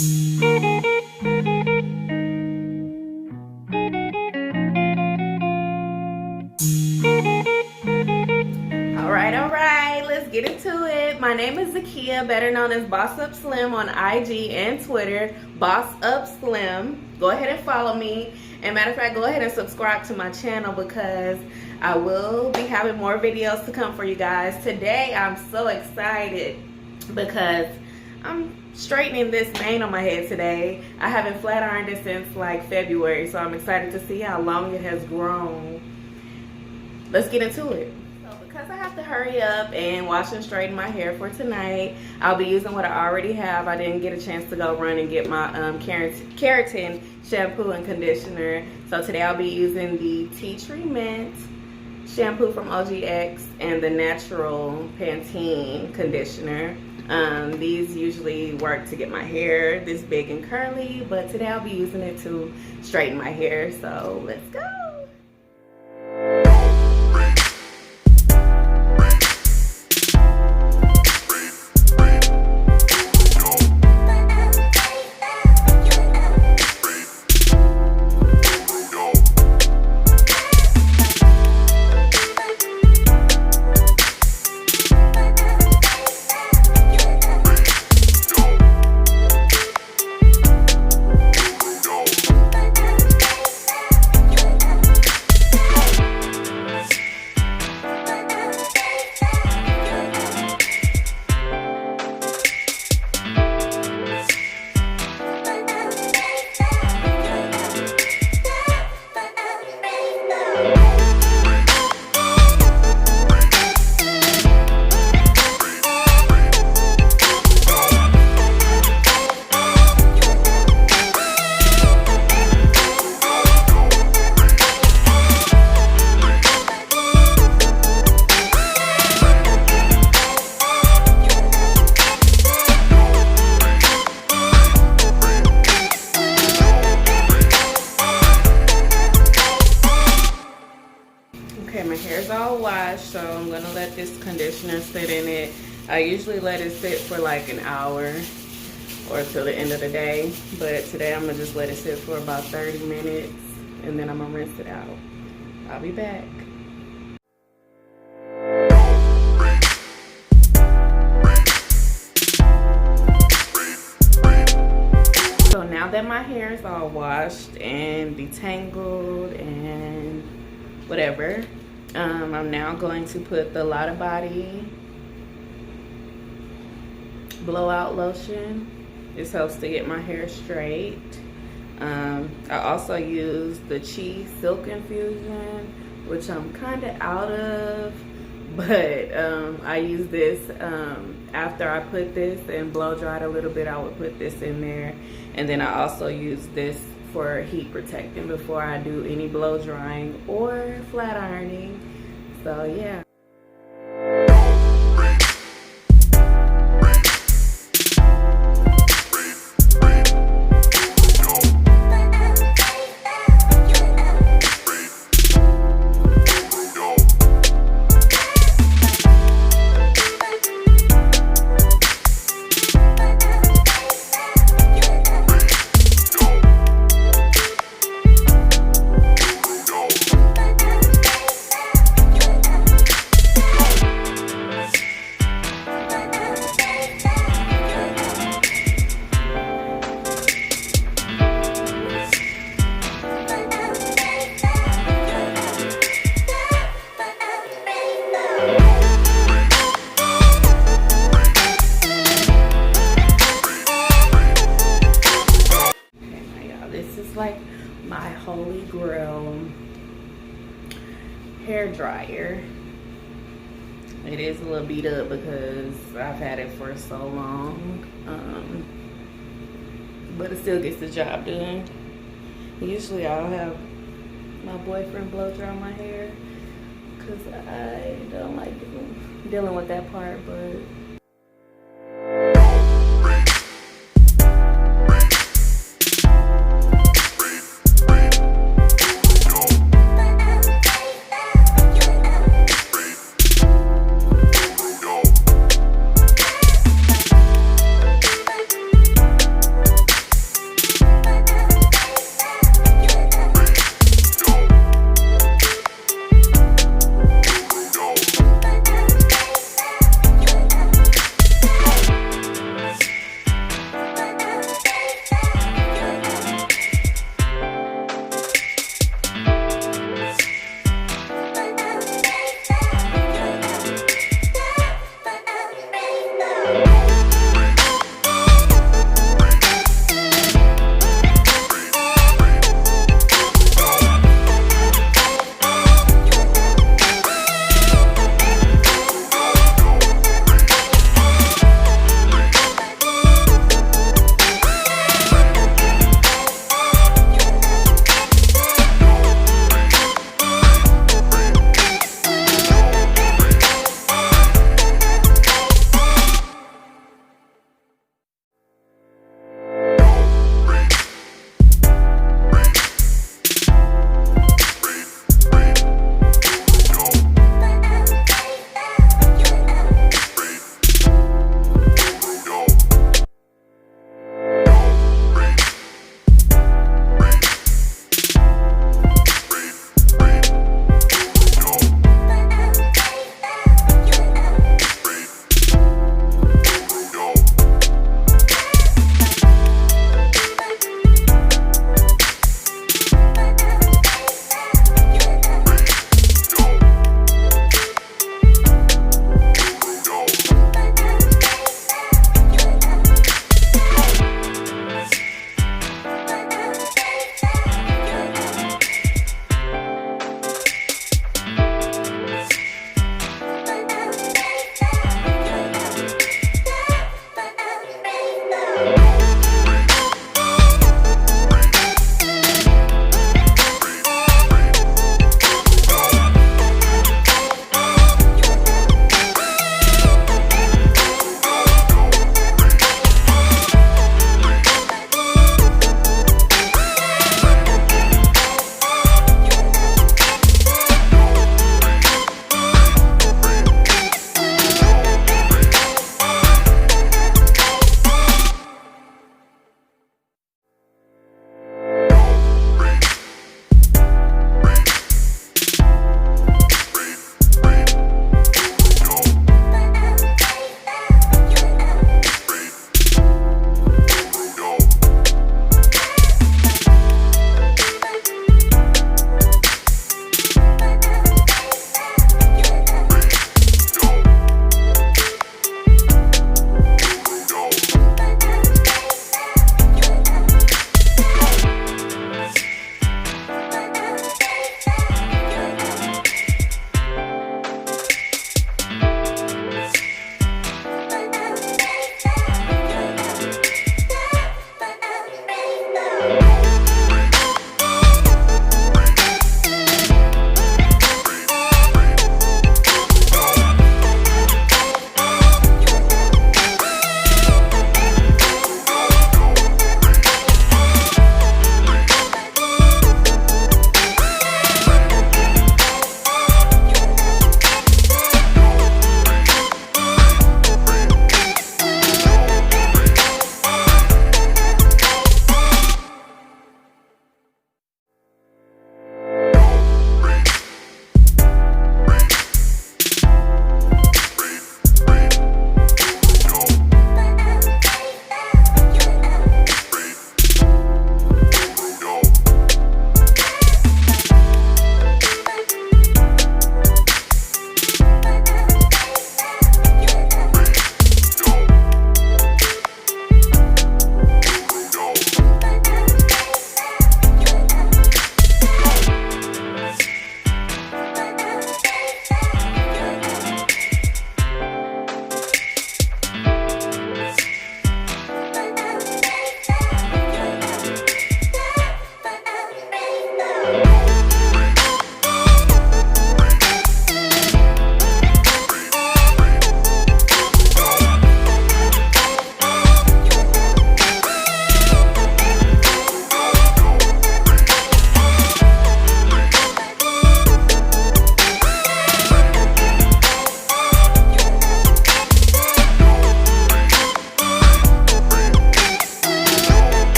Alright, let's get into it. My name is Zakiya, better known as Bossupslim on IG and Twitter. Bossupslim. Go ahead and follow me. And matter of fact, go ahead and subscribe to my channel because I will be having more videos to come for you guys. Today, I'm so excited because I'm straightening this mane on my head today. I haven't flat ironed it since like February, so I'm excited to see how long it has grown. Let's get into it. Because I have to hurry up and wash and straighten my hair for tonight, I'll be using what I already have. I didn't get a chance to go run and get my KareCo shampoo and conditioner. So today I'll be using the Tea Tree Mint shampoo from OGX and the natural Pantene conditioner. These usually work to get my hair this big and curly, but today I'll be using it to straighten my hair. So let's go. Okay, my hair's all washed, so I'm gonna let this conditioner sit in it. I usually let it sit for like an hour or till the end of the day, but today I'm gonna just let it sit for about 30 minutes and then I'm gonna rinse it out. I'll be back. So now that my hair is all washed and detangled and whatever, I'm now going to put the Lotta Body Blowout Lotion. This helps to get my hair straight. I also use the Shea Silk Infusion, which I'm kind of out of, but I use this after I put this and blow dried a little bit. I would put this in there, and then I also use this for heat protecting before I do any blow drying or flat ironing. So yeah. Like my holy grail hair dryer. It is a little beat up because I've had it for so long, but it still gets the job done. Usually I'll have my boyfriend blow dry my hair because I don't like dealing with that part, but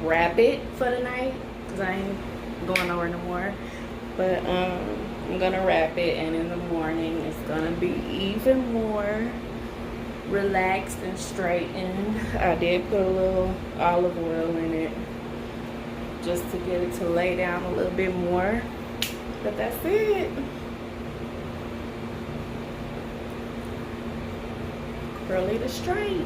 wrap it for the night because I ain't going nowhere no more. But I'm gonna wrap it, and in the morning it's gonna be even more relaxed and straightened. I did put a little olive oil in it just to get it to lay down a little bit more. But that's it. Curly to straight.